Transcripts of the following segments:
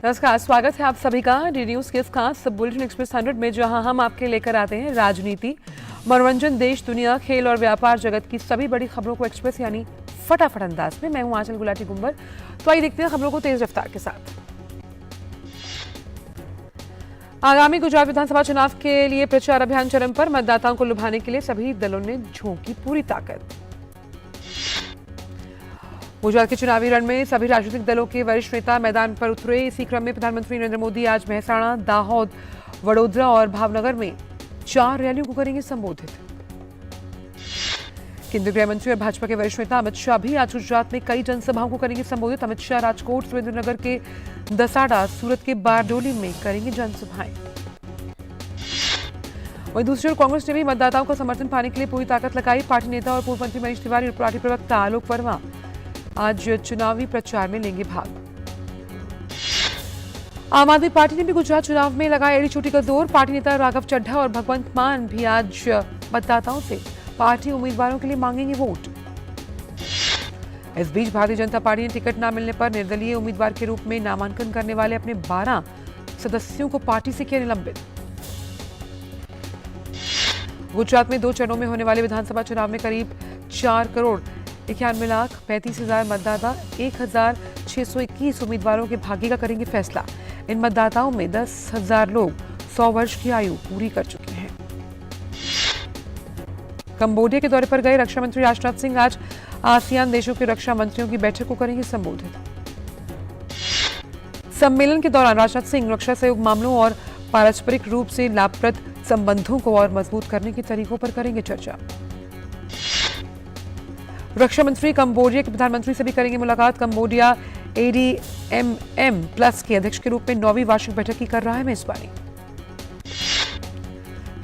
नमस्कार, स्वागत है आप सभी का डी न्यूज के इस खास बुलेटिन एक्सप्रेस 100 में, जहां हम आपके लेकर आते हैं राजनीति, मनोरंजन, देश, दुनिया, खेल और व्यापार जगत की सभी बड़ी खबरों को एक्सप्रेस यानी फटाफट अंदाज में। मैं हूं आंचल गुलाटी गुंबर। तो आइए देखते हैं खबरों को तेज रफ्तार के साथ। आगामी गुजरात विधानसभा चुनाव के लिए प्रचार अभियान चरम पर। मतदाताओं को लुभाने के लिए सभी दलों ने झोंकी पूरी ताकत। गुजरात के चुनावी रण में सभी राजनीतिक दलों के वरिष्ठ नेता मैदान पर उतरे। इसी क्रम में प्रधानमंत्री नरेंद्र मोदी आज महसाणा, दाहोद, वडोदरा और भावनगर में 4 रैलियों को करेंगे संबोधित। केंद्रीय गृह मंत्री और भाजपा के वरिष्ठ नेता अमित शाह भी आज गुजरात में कई जनसभाओं को करेंगे संबोधित। अमित शाह राजकोट, सुरेंद्रनगर के दसाडा, सूरत के बारडोली में करेंगे जनसभाएं। वहीं दूसरी ओर कांग्रेस ने भी मतदाताओं का समर्थन पाने के लिए पूरी ताकत लगाई। पार्टी नेता और पूर्व मंत्री मनीष तिवारी और पार्टी प्रवक्ता आलोक वर्मा आज चुनावी प्रचार में लेंगे भाग। आम आदमी पार्टी ने भी गुजरात चुनाव में लगाया एड़ी चोटी का जोर। पार्टी नेता राघव चड्ढा और भगवंत मान भी आज मतदाताओं से पार्टी उम्मीदवारों के लिए मांगेंगे वोट। इस बीच भारतीय जनता पार्टी ने टिकट न मिलने पर निर्दलीय उम्मीदवार के रूप में नामांकन करने वाले अपने 12 सदस्यों को पार्टी से किया निलंबित। गुजरात में 2 चरणों में होने वाले विधानसभा चुनाव में करीब 4,91,35,000 मतदाता 1,621 उम्मीदवारों के भाग्य का करेंगे फैसला। इन मतदाताओं में 10,000 लोग 100 वर्ष की आयु पूरी कर चुके हैं। कंबोडिया के दौरे पर गए रक्षा मंत्री राजनाथ सिंह आज आसियान देशों के रक्षा मंत्रियों की बैठक को करेंगे संबोधित। सम्मेलन के दौरान राजनाथ सिंह रक्षा सहयोग मामलों और पारस्परिक रूप से लाभप्रद संबंधों को और मजबूत करने के तरीकों पर करेंगे चर्चा। रक्षा मंत्री कंबोडिया के प्रधानमंत्री से भी करेंगे मुलाकात। कंबोडिया ADMM+ के अध्यक्ष के रूप में 9वीं वार्षिक बैठक की कर रहा है मेजबानी।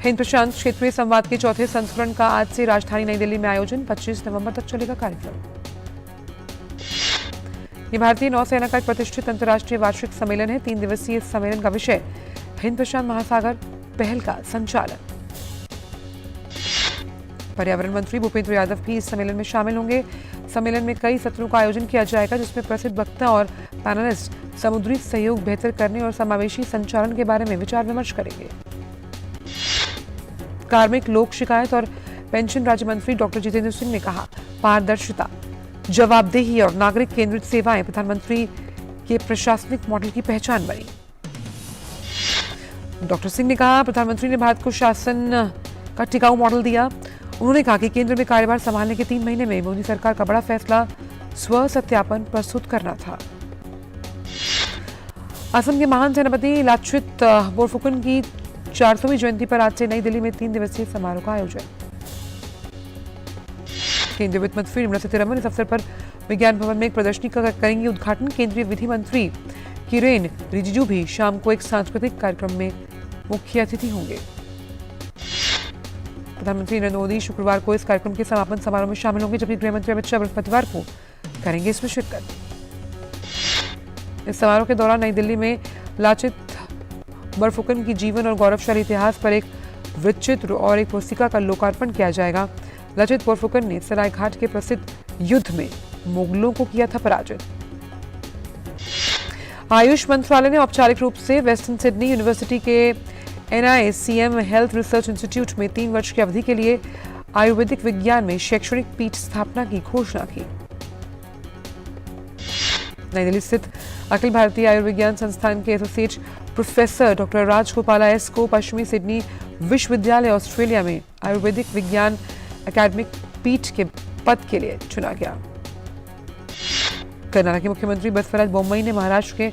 हिंद प्रशांत क्षेत्रीय संवाद के 4थे संस्करण का आज से राजधानी नई दिल्ली में आयोजन। 25 नवंबर तक चलेगा कार्यक्रम। ये भारतीय नौसेना का एक प्रतिष्ठित अंतर्राष्ट्रीय वार्षिक सम्मेलन है। 3 दिवसीय इस सम्मेलन का विषय हिंद प्रशांत महासागर पहल का संचालन। पर्यावरण मंत्री भूपेंद्र यादव भी इस सम्मेलन में शामिल होंगे। सम्मेलन में कई सत्रों का आयोजन किया जाएगा, जिसमें प्रसिद्ध वक्ता और पैनलिस्ट समुद्री सहयोग बेहतर करने और समावेशी संचालन के बारे में विचार विमर्श करेंगे। कार्मिक, लोक शिकायत और पेंशन राज्य मंत्री डॉक्टर जितेंद्र सिंह ने कहा, पारदर्शिता, जवाबदेही और नागरिक केंद्रित सेवाएं प्रधानमंत्री के प्रशासनिक मॉडल की पहचान बनी। डॉक्टर सिंह ने कहा, प्रधानमंत्री ने भारत को शासन का टिकाऊ मॉडल दिया। उन्होंने कहा कि केंद्र में कार्यभार संभालने के 3 महीने में मोदी सरकार का बड़ा फैसला स्व सत्यापन प्रस्तुत करना था। असम के महान सेनापति लाचित बोरफुकन की 400वीं जयंती पर आज से नई दिल्ली में 3 दिवसीय समारोह का आयोजन। केंद्रीय वित्त मंत्री निर्मला सीतारमण इस अवसर पर विज्ञान भवन में एक प्रदर्शनी का करेंगे उद्घाटन। केंद्रीय विधि मंत्री किरेन रिजिजू भी शाम को एक सांस्कृतिक कार्यक्रम में मुख्य अतिथि होंगे। प्रधानमंत्री नरेंद्र मोदी शुक्रवार को इस कार्यक्रम के समापन समारोह में शामिल होंगे, जबकि गृह मंत्री अमित शाह बृहस्पतिवार को करेंगे इसमें शिरकत। इस समारोह के दौरान नई दिल्ली में लाचित बोरफुकन की जीवन और गौरवशाली इतिहास पर एक वृत्तचित्र और एक पुस्तिका का लोकार्पण किया जाएगा। लाचित बोरफुकन ने सरायघाट के प्रसिद्ध युद्ध में मुगलों को किया था पराजित। आयुष मंत्रालय ने औपचारिक रूप से वेस्टर्न सिडनी यूनिवर्सिटी के NICM हेल्थ रिसर्च इंस्टीट्यूट में 3 वर्ष की अवधि के लिए आयुर्वेदिक विज्ञान में शैक्षणिक पीठ स्थापना की घोषणा की। नई दिल्ली स्थित अखिल भारतीय आयुर्विज्ञान संस्थान के associate professor doctor Rajagopala S को पश्चिमी सिडनी विश्वविद्यालय ऑस्ट्रेलिया में आयुर्वेदिक विज्ञान अकादमिक पीठ के पद के लिए चुना गया। कर्नाटक के मुख्यमंत्री बसवराज बोम्मई ने महाराष्ट्र के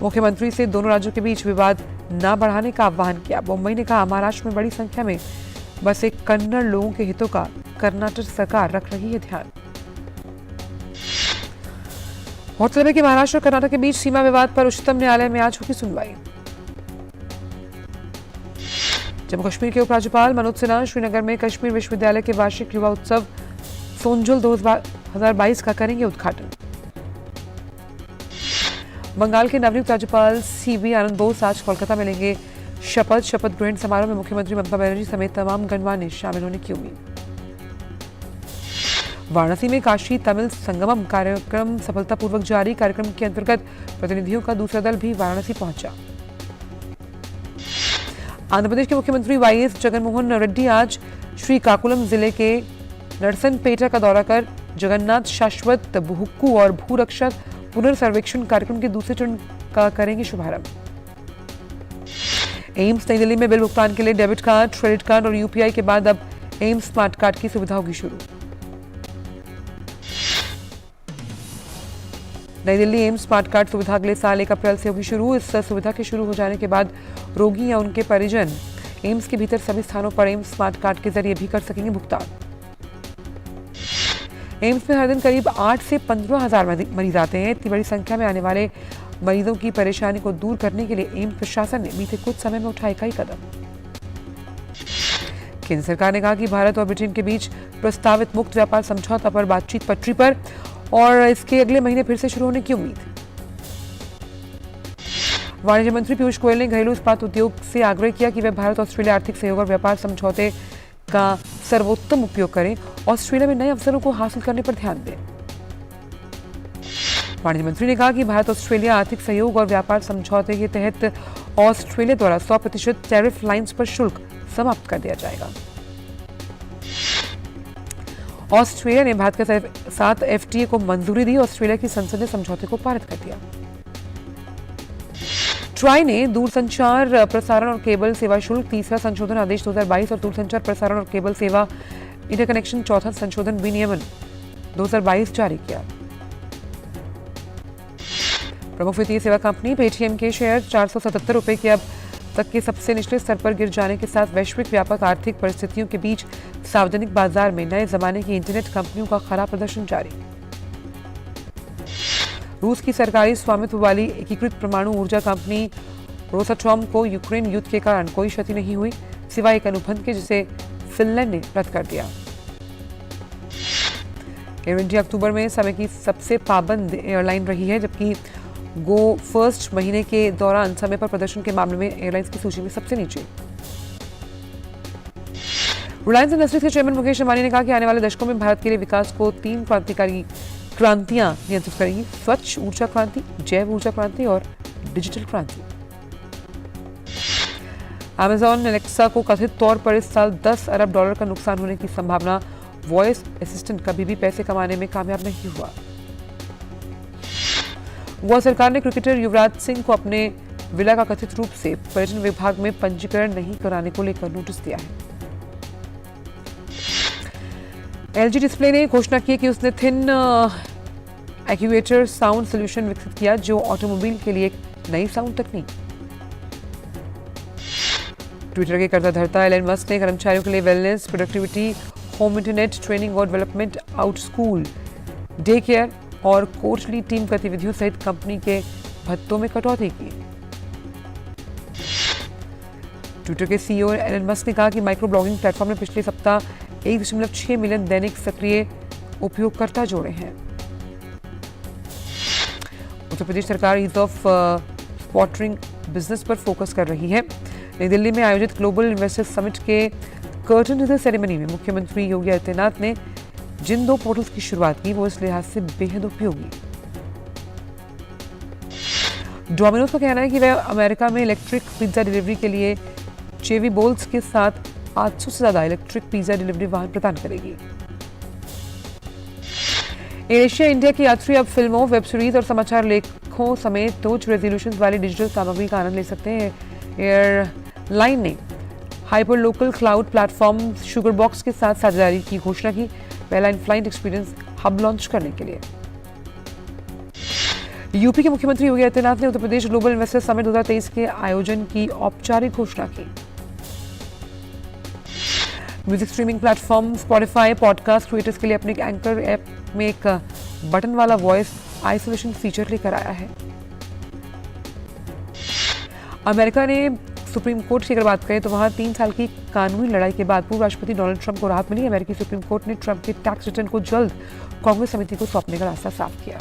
मुख्यमंत्री से दोनों राज्यों के बीच विवाद न बढ़ाने का आह्वान किया। बोम्मई ने कहा, महाराष्ट्र में बड़ी संख्या में बसे कन्नड़ लोगों के हितों का कर्नाटक सरकार रख रही है ध्यान। गौरतलब है कि महाराष्ट्र और कर्नाटक के बीच सीमा विवाद पर उच्चतम न्यायालय में आज होगी सुनवाई। जम्मू कश्मीर के उपराज्यपाल मनोज सिन्हा श्रीनगर में कश्मीर विश्वविद्यालय के वार्षिक युवा उत्सव सोनजुल 2022 का करेंगे उद्घाटन। बंगाल के नवनियुक्त राज्यपाल CV आनंद बोस आज कोलकाता में लेंगे शपथ ग्रहण समारोह में मुख्यमंत्री ममता बनर्जी समेत तमाम गणमान्य शामिल होने की उम्मीद। वाराणसी में काशी तमिल संगमम कार्यक्रम सफलतापूर्वक जारी। कार्यक्रम के अंतर्गत प्रतिनिधियों का दूसरा दल भी वाराणसी पहुंचा। आंध्र प्रदेश के मुख्यमंत्री वाईएस जगनमोहन रेड्डी आज श्रीकाकुलम जिले के नरसनपेटा का दौरा कर जगन्नाथ शाश्वत भूक्कू और भूरक्षा पुनर्सर्वेक्षण कार्यक्रम के दूसरे चरण का करेंगे शुभारंभ। एम्स नई दिल्ली में बिल भुगतान के लिए डेबिट कार्ड, क्रेडिट कार्ड और यूपीआई के बाद अब एम्स स्मार्ट कार्ड की सुविधा होगी शुरू। नई दिल्ली एम्स स्मार्ट कार्ड सुविधा अगले साल 1 अप्रैल से होगी शुरू। इस सुविधा के शुरू हो जाने के बाद रोगी या उनके परिजन एम्स के भीतर सभी स्थानों पर एम्स स्मार्ट कार्ड के जरिए भी कर सकेंगे भुगतान। एम्स में हर दिन करीब 8 से 15 हजार मरीज आते हैं। इतनी बड़ी संख्या में आने वाले मरीजों की परेशानी को दूर करने के लिए एम्स प्रशासन ने बीते कुछ समय में उठाए कई कदम। केंद्र सरकार ने कहा कि भारत और ब्रिटेन के बीच प्रस्तावित मुक्त व्यापार समझौता पर बातचीत पटरी पर और इसके अगले महीने फिर से शुरू होने की उम्मीद। वाणिज्य मंत्री पीयूष गोयल ने घरेलू इस्पात उद्योग से आग्रह किया कि वे भारत ऑस्ट्रेलिया आर्थिक सहयोग और व्यापार समझौते का सर्वोत्तम उपयोग करें। ऑस्ट्रेलिया में नए अवसरों को हासिल करने पर ध्यान दें। वाणिज्य मंत्री ने कहा कि भारत ऑस्ट्रेलिया आर्थिक सहयोग और व्यापार समझौते के तहत ऑस्ट्रेलिया द्वारा 100% टैरिफ लाइंस पर शुल्क समाप्त कर दिया जाएगा। ऑस्ट्रेलिया ने भारत के साथ एफटीए को मंजूरी दी। ऑस्ट्रेलिया की संसद ने समझौते को पारित कर दिया। ट्राई ने दूरसंचार प्रसारण और केबल सेवा शुल्क तीसरा संशोधन आदेश 2022 और दूरसंचार प्रसारण और केबल सेवा इंटरकनेक्शन चौथा संशोधन विनियमन 2022 जारी किया। प्रमुख वित्तीय सेवा कंपनी पेटीएम के शेयर 477 रुपए के अब तक के सबसे निचले स्तर पर गिर जाने के साथ वैश्विक व्यापक आर्थिक परिस्थितियों के बीच सार्वजनिक बाजार में नए जमाने की इंटरनेट कंपनियों का खराब प्रदर्शन जारी। रूस की सरकारी स्वामित्व वाली एकीकृत परमाणु ऊर्जा कंपनी रोसाटॉम को यूक्रेन युद्ध के कारण कोई क्षति नहीं हुई, सिवाय एक अनुबंध के जिसे फिनलैंड ने रद्द कर दिया। एयर इंडिया अक्टूबर में समय की सबसे पाबंद एयरलाइन रही है, जबकि गो फर्स्ट महीने के दौरान समय पर प्रदर्शन के मामले में एयरलाइंस की सूची में सबसे नीचे। रिलायंस इंडस्ट्रीज के चेयरमैन मुकेश अंबानी ने कहा कि आने वाले दशकों में भारत के लिए विकास को 3 क्रांतिकारी क्रांतियां नियंत्रित करेंगी: स्वच्छ ऊर्जा क्रांति, जैव ऊर्जा क्रांति और डिजिटल क्रांति। अमेजॉन एलेक्सा को कथित तौर पर इस साल $10 अरब का नुकसान होने की संभावना। वॉइस असिस्टेंट कभी भी पैसे कमाने में कामयाब नहीं हुआ। गोवा सरकार ने क्रिकेटर युवराज सिंह को अपने विला का कथित रूप से पर्यटन विभाग में पंजीकरण नहीं कराने को लेकर नोटिस दिया है। एलजी डिस्प्ले ने घोषणा की कि उसने थिन एक्यूएटर साउंड सॉल्यूशन विकसित किया, जो ऑटोमोबाइल के लिए एक नई साउंड तकनीक। ट्विटर के कर्ता धर्ता एलन मस्क ने कर्मचारियों के लिए wellness, productivity, home internet, training और development, out school, day care और कोचली टीम गतिविधियों सहित कंपनी के भत्तों में कटौती की। ट्विटर के सीईओ एलन मस्क ने कहा कि माइक्रो ब्लॉगिंग प्लेटफॉर्म ने पिछले सप्ताह 1.6 मिलियन दैनिक सक्रिय उपयोगकर्ता जोड़े हैं। उत्तर प्रदेश सरकार ईज ऑफ स्पॉन्सरिंग बिजनेस पर फोकस कर रही है। नई दिल्ली में आयोजित ग्लोबल इन्वेस्टर्स समिट के कर्टन रिजर सेरेमनी में मुख्यमंत्री योगी आदित्यनाथ ने जिन 2 पोर्टल्स की शुरुआत की वो इस लिहाज से बेहद उपयोगी। डोमिनोज का कहना है कि वह अमेरिका में इलेक्ट्रिक पिज्जा डिलीवरी के लिए चेवी बोल्स के साथ 800 से ज्यादा इलेक्ट्रिक पिज्जा डिलीवरी वाहन प्रदान करेगी। एयर एशिया इंडिया की यात्री अब फिल्मों, वेब सीरीज और समाचार लेखों समेत उच्च रेजोल्यूशन वाली डिजिटल सामग्री का आनंद ले सकते हैं। एयरलाइन ने hyper local cloud platform sugar box के साथ साझेदारी की घोषणा की, पहला in flight experience hub launch करने के लिए। यूपी के मुख्यमंत्री योगी आदित्यनाथ ने Uttar Pradesh global investor summit 2023 के आयोजन की औपचारिक घोषणा की। Music streaming platform Spotify podcast creators के लिए अपने एंकर ऐप में एक बटन वाला वॉइस आइसोलेशन फीचर लेकर आया है। अमेरिका ने सुप्रीम कोर्ट की अगर बात करें तो वहां 3 साल की कानूनी लड़ाई के बाद पूर्व राष्ट्रपति डोनाल्ड ट्रंप को राहत मिली। अमेरिकी सुप्रीम कोर्ट ने ट्रंप के टैक्स रिटर्न को जल्द कांग्रेस समिति को सौंपने का रास्ता साफ किया।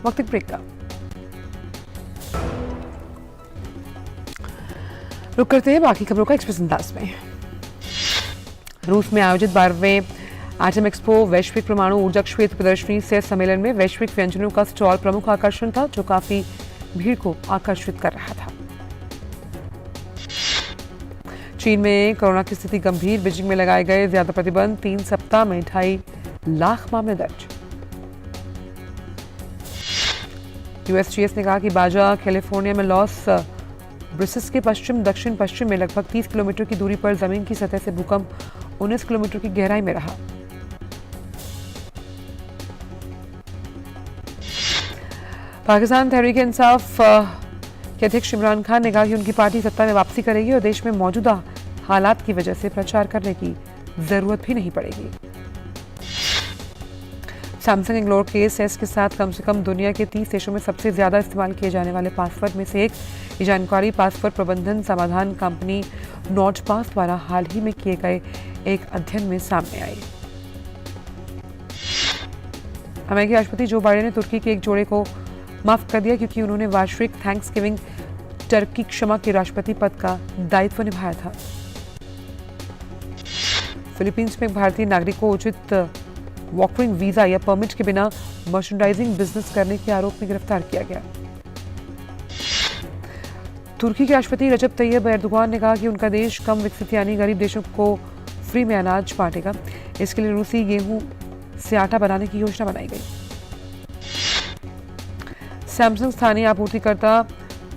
वक्त ब्रेक का रुक करते हैं बाकी खबरों का एक्सप्रेस अंदाज में। रूस में आयोजित 12वें एटम एक्सपो वैश्विक परमाणु ऊर्जा क्षेत्र प्रदर्शनी से सम्मेलन में वैश्विक व्यंजनों का स्टॉल प्रमुख आकर्षण था, जो काफी भीड़ को आकर्षित कर रहा था। चीन में कोरोना की स्थिति गंभीर, बीजिंग में लगाए गए ज्यादा प्रतिबंध, 3 सप्ताह में 2.5 लाख मामले दर्ज। यूएसजीएस ने कहा कि बाजा कैलिफोर्निया में लॉस ब्रिसेस के पश्चिम दक्षिण पश्चिम में लगभग 30 किलोमीटर की दूरी पर जमीन की सतह से भूकंप 19 किलोमीटर की गहराई में रहा। पाकिस्तान तहरीक इंसाफ के अध्यक्ष इमरान खान ने कहा कि उनकी पार्टी सत्ता में वापसी करेगी और देश में मौजूदा हालात की वजह से प्रचार करने की जरूरत भी नहीं पड़ेगी। सैमसंग इंग्लोर केस के साथ कम से कम दुनिया के 30 देशों में सबसे ज्यादा इस्तेमाल किए जाने वाले पासवर्ड में से एक। ये जानकारी पासवर्ड प्रबंधन समाधान कंपनी नॉटपास द्वारा हाल ही में किए गए एक अध्ययन में सामने आई। अमेरिकी राष्ट्रपति जो बाइडेन ने तुर्की के एक जोड़े को माफ कर दिया क्योंकि उन्होंने वार्षिक थैंक्सगिविंग टर्की क्षमा के राष्ट्रपति पद का दायित्व निभाया था। फिलीपींस में एक भारतीय नागरिक को उचित वॉकरिंग वीजा या परमिट के बिना मर्चेंडाइजिंग बिजनेस करने के आरोप में गिरफ्तार किया गया। तुर्की के राष्ट्रपति रजब तैयब एर्दोगान ने कहा कि उनका देश कम विकसित यानी गरीब देशों को फ्री में अनाज बांटेगा। इसके लिए रूसी गेहूं से आटा बनाने की योजना बनाई गई। सैमसंग स्थानीय आपूर्तिकर्ता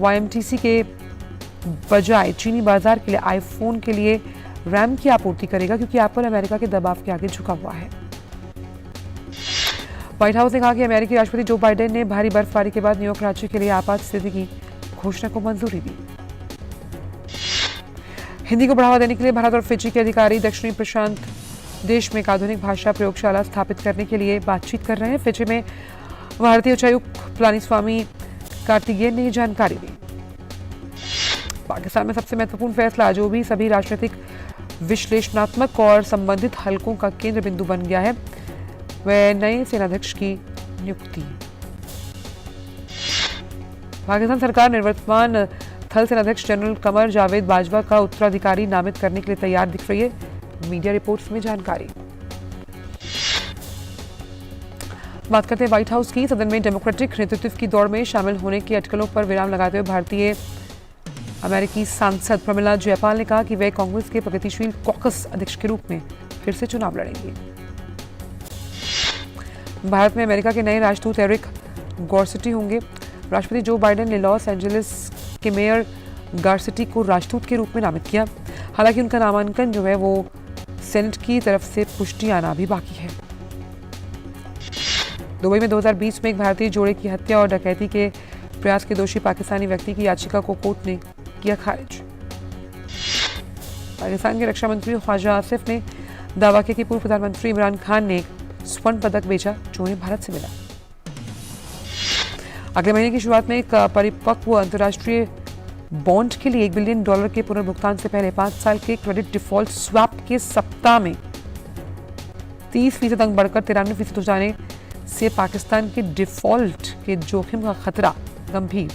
YMTC के बजाय चीनी बाजार के लिए आईफोन के लिए रैम की आपूर्ति करेगा क्योंकि एप्पल अमेरिका के दबाव के आगे झुका हुआ है। व्हाइट हाउस ने कहा कि अमेरिकी राष्ट्रपति जो बाइडेन ने भारी बर्फबारी के बाद न्यूयॉर्क राज्य के लिए आपात स्थिति की घोषणा को मंजूरी दी। हिंदी को बढ़ावा देने के लिए भारत और फिजी के अधिकारी दक्षिणी प्रशांत देश में एक आधुनिक भाषा प्रयोगशाला स्थापित करने के लिए बातचीत कर रहे हैं। फिजी में भारतीय उच्चायुक्त पलानीस्वामी कार्तिकेयन ने जानकारी दी। पाकिस्तान में सबसे महत्वपूर्ण फैसला जो भी सभी राजनीतिक विश्लेषणात्मक और संबंधित हलकों का केंद्र बिंदु बन गया है वह नए सेनाध्यक्ष की नियुक्ति। पाकिस्तान सरकार निवर्तमान थल सेनाध्यक्ष जनरल कमर जावेद बाजवा का उत्तराधिकारी नामित करने के लिए तैयार दिख रही है, मीडिया रिपोर्ट्स में जानकारी। बात करते हैं व्हाइट हाउस की। सदन में डेमोक्रेटिक नेतृत्व की दौड़ में शामिल होने की अटकलों पर विराम लगाते हुए भारतीय अमेरिकी सांसद प्रमिला जयपाल ने कहा कि वे कांग्रेस के प्रगतिशील कॉकस अध्यक्ष के रूप में फिर से चुनाव लड़ेंगे। भारत में अमेरिका के नए राजदूत एरिक गॉर्सिटी होंगे। राष्ट्रपति जो बाइडेन ने लॉस एंजलिस के मेयर गार्सिटी को राजदूत के रूप में नामित किया। हालांकि उनका नामांकन जो है वो सेनेट की तरफ से पुष्टि आना भी बाकी है। दुबई में 2020 में एक भारतीय जोड़े की हत्या और डकैती के प्रयास के दोषी पाकिस्तानी व्यक्ति की याचिका को कोर्ट ने किया खारिज। पाकिस्तान के रक्षा मंत्री ख्वाजा आसिफ ने दावा किया कि पूर्व प्रधानमंत्री इमरान खान ने स्वर्ण पदक बेचा जो उन्हें भारत से मिला। अगले महीने की शुरुआत में एक परिपक्व अंतर्राष्ट्रीय बॉन्ड के लिए $1 बिलियन के पुनर्भुगतान से पहले 5 साल के क्रेडिट डिफॉल्ट स्वैप के सप्ताह में 30% अंक बढ़कर 93% हो जाने से पाकिस्तान के डिफॉल्ट के जोखिम का खतरा गंभीर।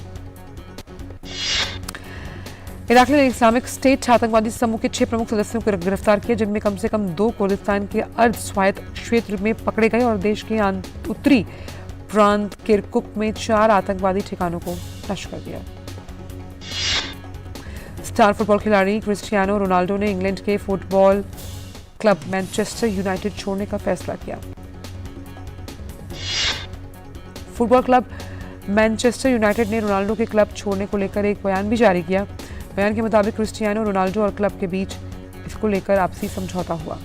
इराक ने इस्लामिक स्टेट आतंकवादी समूह के 6 प्रमुख सदस्यों को गिरफ्तार किया, जिनमें कम से कम 2 कुर्दिस्तान के अर्ध स्वायत्त क्षेत्र में पकड़े गए और देश के उत्तरी प्रांत किरकुक में 4 आतंकवादी ठिकानों को नष्ट कर दिया। स्टार फुटबॉल खिलाड़ी क्रिस्टियानो रोनाल्डो ने इंग्लैंड के फुटबॉल क्लब मैनचेस्टर यूनाइटेड छोड़ने का फैसला किया। फुटबॉल क्लब मैनचेस्टर यूनाइटेड ने रोनाल्डो के क्लब छोड़ने को लेकर एक बयान भी जारी किया। बयान के मुताबिक क्रिस्टियानो रोनाल्डो और क्लब के बीच इसको लेकर आपसी समझौता हुआ।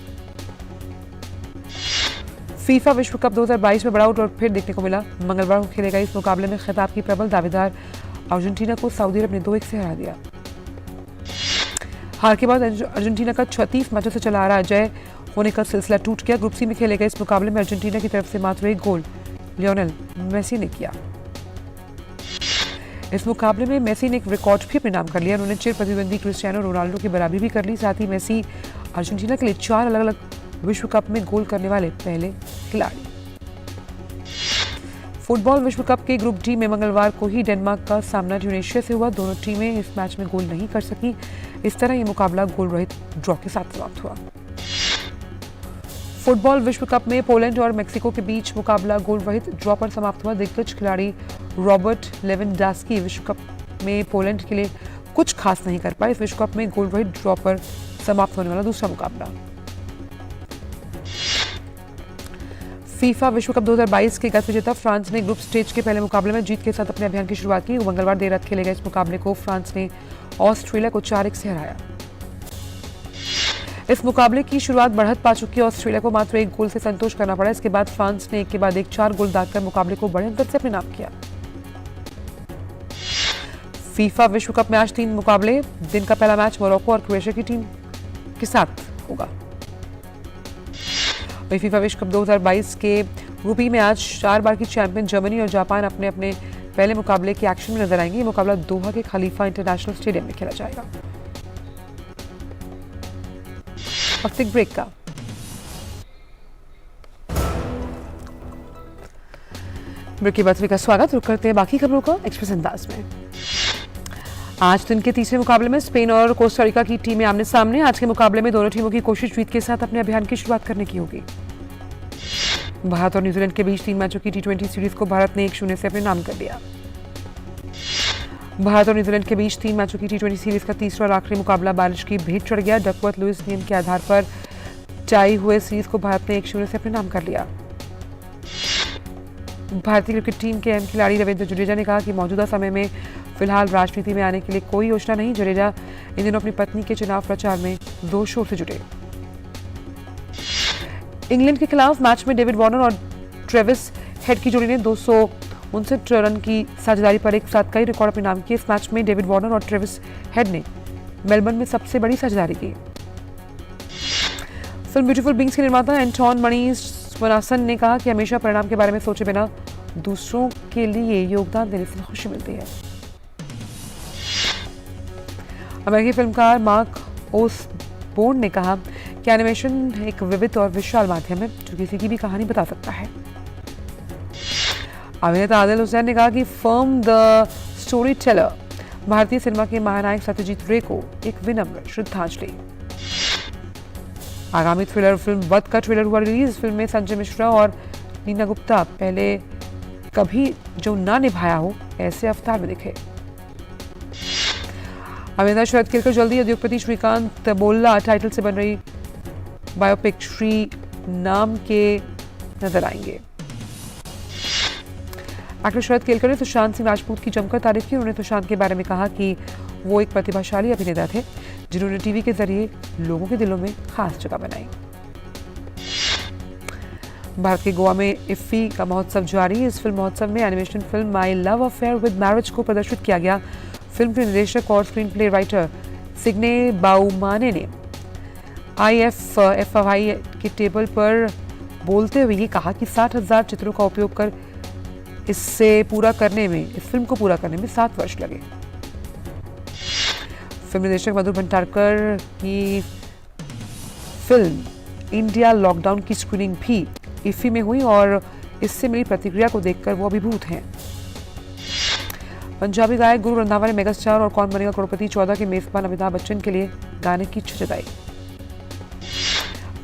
फीफा विश्व कप 2022 में बड़ा आउटलॉट फिर देखने को मिला। मंगलवार को खेले गए इस मुकाबले में खिताब की प्रबल दावेदार अर्जेंटीना को सऊदी अरब ने 2-1 से हरा दिया। हार के बाद अर्जेंटीना का 36 मैचों से चला आ रहा अजय होने का सिलसिला टूट गया। ग्रुप सी में खेले गए इस मुकाबले में अर्जेंटीना की तरफ से मात्र 1 गोल लियोनेल मेसी ने किया। इस मुकाबले में मेसी ने एक रिकॉर्ड भी अपने नाम कर लिया। उन्होंने चिर प्रतिद्वंदी क्रिस्टियानो रोनाल्डो की बराबरी भी कर ली। साथ ही मेसी अर्जेंटीना के लिए 4 अलग अलग विश्व कप में गोल करने वाले पहले खिलाड़ी। फुटबॉल विश्व कप के ग्रुप डी में मंगलवार को ही डेनमार्क का सामना ट्यूनीशिया से हुआ। दोनों टीमें इस मैच में गोल नहीं कर सकी। इस तरह ये मुकाबला गोल रहित ड्रॉ के साथ समाप्त हुआ। फुटबॉल विश्व कप में पोलैंड और मेक्सिको के बीच मुकाबला गोल रहित ड्रॉ पर समाप्त हुआ। दिग्गज खिलाड़ी रॉबर्ट लेवेंडोव्स्की विश्व कप में पोलैंड के लिए कुछ खास नहीं कर पाए। इस विश्व कप में गोल रहित ड्रॉ पर समाप्त होने वाला दूसरा मुकाबला। फीफा विश्व कप 2022 के गत विजेता फ्रांस ने ग्रुप स्टेज के पहले मुकाबले में जीत के साथ अपने अभियान की शुरुआत की। मंगलवार देर रात खेले गए इस मुकाबले को फ्रांस ने ऑस्ट्रेलिया को 4-1 से हराया। इस मुकाबले की शुरुआत बढ़त पा चुकी ऑस्ट्रेलिया को मात्र एक गोल से संतोष करना पड़ा। इसके बाद फ्रांस ने एक के बाद एक 4 गोल दागकर मुकाबले को बड़े अंतर से अपने नाम किया। फीफा विश्व कप में आज 3 मुकाबले। दिन का पहला मैच मोरक्को और क्रोएशिया की टीम के साथ होगा। वही फीफा विश्व कप 2022 के ग्रुप ई में आज 4 बार की चैंपियन जर्मनी और जापान अपने अपने पहले मुकाबले के एक्शन में नजर आएंगे। ये मुकाबला दोहा के खलीफा इंटरनेशनल स्टेडियम में खेला जाएगा। वक्त एक ब्रेक का। ब्रेक के बाद का स्वागत। रुक करते हैं बाकी खबरों का एक्सप्रेस अंदाज में। आज दिन के तीसरे मुकाबले में स्पेन और कोस्टारिका की टीमें आमने सामने। आज के मुकाबले में दोनों टीमों की कोशिश जीत के साथ अपने अभियान की शुरुआत करने की होगी। भारत और न्यूजीलैंड के बीच 3 मैचों की T20 सीरीज को भारत ने 1-0 से अपने नाम कर लिया। भारत और न्यूजीलैंड के बीच 3 मैचों की T20 सीरीज का तीसरा और आखिरी मुकाबला बारिश की भेंट चढ़ गया। डकवर्थ लुईस नियम के आधार पर टाई हुए सीरीज को भारत ने 1-0 से अपने नाम कर लिया। भारतीय क्रिकेट टीम के अहम खिलाड़ी रविंद्र जडेजा ने कहा कि मौजूदा समय में फिलहाल राजनीति में आने के लिए कोई योजना नहीं। जडेजा इन दिनों अपनी पत्नी के चुनाव प्रचार में जोर शोर से जुटे। इंग्लैंड के खिलाफ मैच में डेविड वार्नर और ट्रेविस हेड की जोड़ी ने 259 रन की साझेदारी पर एक साथ कई रिकॉर्ड अपने नाम किए। इस मैच में डेविड वार्नर और ट्रेविस हेड ने मेलबर्न में सबसे बड़ी साझेदारी की। फिल्म ब्यूटीफुल बीइंग्स के निर्माता एंटोन मणि स्वनासन ने कहा कि हमेशा परिणाम के बारे में सोचे बिना दूसरों के लिए योगदान देने से खुशी मिलती है। अमेरिकी फिल्मकार मार्क ओसबोर्न ने कहा कि एनिमेशन एक विविध और विशाल माध्यम है जो किसी की भी कहानी बता सकता है। अभिनेता आदिल हुसैन ने कहा कि फिल्म द स्टोरी टेलर भारतीय सिनेमा के महानायक सत्यजीत रे को एक विनम्र श्रद्धांजलि। आगामी थ्रिलर फिल्म वध का ट्रेलर हुआ रिलीज। फिल्म में संजय मिश्रा और नीना गुप्ता पहले कभी जो ना निभाया हो ऐसे अवतार में दिखे। अभिनेता शरद केलकर जल्दी उद्योगपति श्रीकांत बोल्ला टाइटल से बन रही बायोपिक श्री नाम के नजर आएंगे। एक्टर शरद केलकर ने सुशांत सिंह राजपूत की जमकर तारीफ की। उन्होंने सुशांत के बारे में कहा कि वो एक प्रतिभाशाली अभिनेता थे जिन्होंने टीवी के जरिए लोगों के दिलों में खास जगह बनाई। भारत के गोवा में इफ्फी का महोत्सव जारी। इस फिल्म महोत्सव में animation film my love affair with marriage को प्रदर्शित किया गया। फिल्म के निर्देशक और स्क्रीन प्ले राइटर सिग्ने बाउमाने ने IFFI के टेबल पर बोलते हुए ये कहा कि 60,000 चित्रों का उपयोग कर इस फिल्म को पूरा करने में 7 वर्ष लगे। फिल्म निर्देशक मधुर भंडारकर की फिल्म इंडिया लॉकडाउन की स्क्रीनिंग भी इफ्फी में हुई और इससे मिली प्रतिक्रिया को देखकर वो अभिभूत हैं। पंजाबी गायक गुरु रंधावा ने मेगास्टार और कौन बनेगा करोड़पति 14 के मेजबान अमिताभ बच्चन के लिए गाने की इच्छा जताई।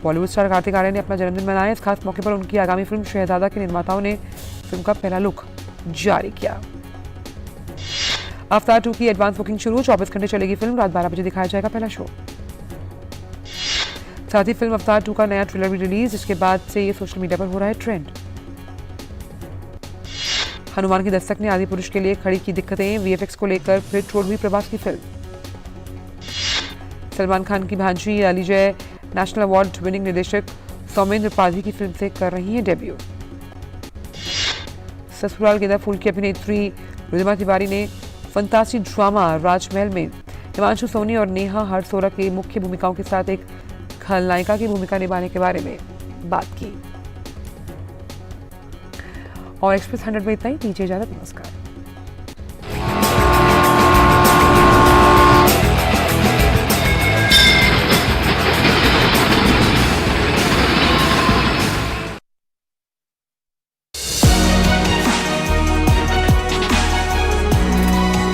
बॉलीवुड स्टार कार्तिक आर्यन ने अपना जन्मदिन मनाया। इस खास मौके पर उनकी आगामी फिल्म शहजादा के निर्माताओं ने फिल्म का पहला लुक जारी किया। अवतार 2 की एडवांस बुकिंग शुरू। 24 घंटे चलेगी फिल्म। रात 12 बजे दिखाया जाएगा पहला शो। साथ ही फिल्म अवतार 2 का नया ट्रेलर भी रिलीज, जिसके बाद से ये सोशल मीडिया पर हो रहा है ट्रेंड। हनुमान की दस्तक ने आदि पुरुष के लिए खड़ी की दिक्कतें। VFX को लेकर फिर छोड़ हुई प्रभास की फिल्म। सलमान खान की भांजी अलीजय नेशनल अवार्ड विनिंग निर्देशक सौमेंद्र पाधी की फिल्म से कर रही हैं डेब्यू। ससुराल गेंदा फूल की अभिनेत्री रिधिमा तिवारी ने फंतासी ड्रामा राजमहल में हिमांशु सोनी और नेहा हरसोरा की मुख्य भूमिकाओं के साथ एक खलनायिका की भूमिका निभाने के बारे में बात की। और एक्सप्रेस 100 में इतना ही। दीजिए इजाजत। नमस्कार।